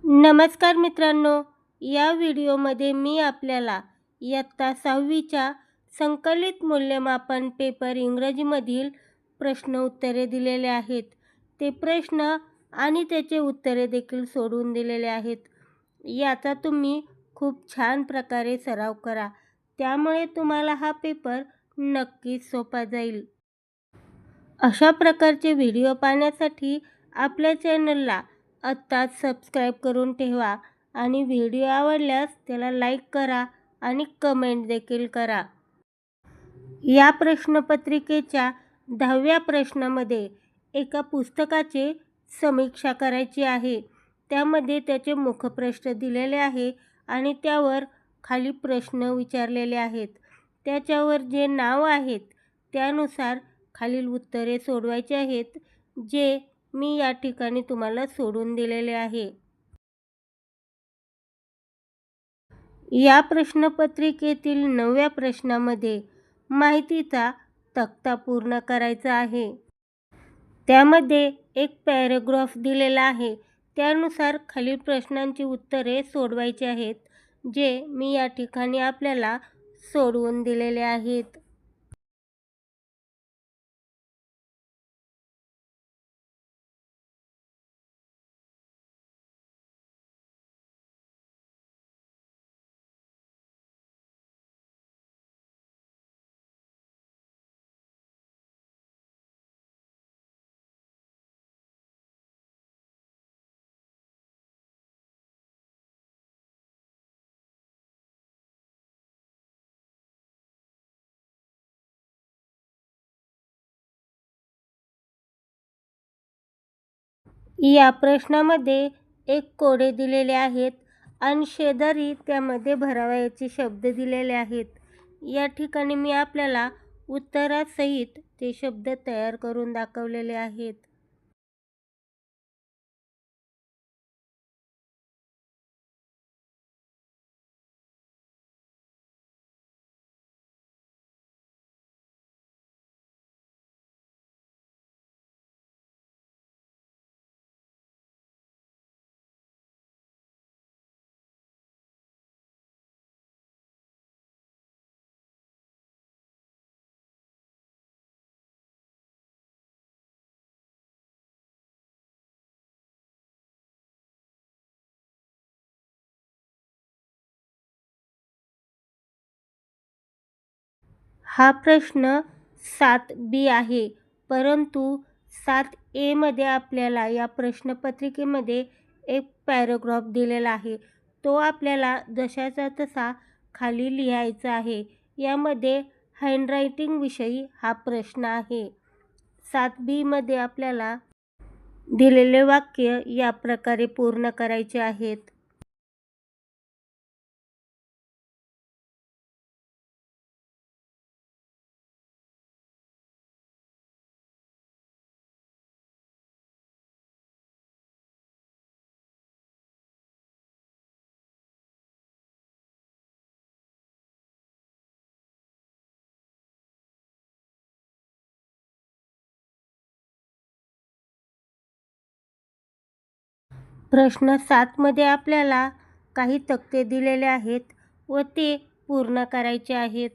नमस्कार मित्रांनो, या व्हिडिओमध्ये मी आपल्याला इयत्ता 6वीच्या संकलित मूल्यमापन पेपर इंग्रजीमधील प्रश्न उत्तरे दिलेले आहेत. ते प्रश्न आणि त्याचे उत्तरे देखील सोडवून दिलेले आहेत. याचा तुम्ही खूप छान प्रकारे सराव करा, त्यामुळे तुम्हाला हा पेपर नक्कीच सोपा जाईल. अशा प्रकारचे व्हिडिओ पाहण्यासाठी आपल्या चॅनलला आत्ताच सबस्क्राईब करून ठेवा आणि व्हिडिओ आवडल्यास त्याला लाईक करा आणि कमेंट देखील करा. या प्रश्नपत्रिकेच्या 10व्या प्रश्नामध्ये एका पुस्तकाची समीक्षा करायची आहे. त्यामध्ये त्याचे मुखप्रश्न दिलेले आहे आणि त्यावर खाली प्रश्न विचारलेले आहेत. त्याच्यावर जे नाव आहेत त्यानुसार खालील उत्तरे सोडवायची आहेत, जे मी या ठिकाणी तुम्हाला सोडून दिलेले आहे. या प्रश्नपत्रिकेतील 9व्या प्रश्नामध्ये माहितीचा तक्ता पूर्ण करायचा आहे. त्यामध्ये एक पॅराग्राफ दिलेला आहे. त्यानुसार खालील प्रश्नांची उत्तरे सोडवायची आहेत, जे मी या ठिकाणी आपल्याला सोडवून दिलेले आहेत. या प्रश्नामध्ये एक कोडे दिलेले आहेत आणि शेजारी त्यामध्ये भरावयाचे शब्द दिलेले आहेत. या ठिकाणी मी आपल्याला उत्तरासहित ते शब्द तयार करून दाखवलेले आहेत. हा प्रश्न 7B आहे, परंतु 7A मध्ये आपल्याला या प्रश्नपत्रिकेमध्ये एक पॅराग्राफ दिलेला आहे. तो आपल्याला जशाचा तसा खाली लिहायचा आहे. यामध्ये हँडरायटिंगविषयी हा प्रश्न आहे. 7B मध्ये आपल्याला दिलेले वाक्य या प्रकारे पूर्ण करायचे आहेत. प्रश्न 7 मध्ये आपल्याला काही तक्ते दिलेले आहेत व ते पूर्ण करायचे आहेत.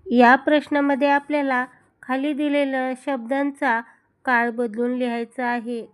या प्रश्नामध्ये आपल्याला खाली दिलेल्या शब्दांचा काळ बदलून लिहायचा आहे.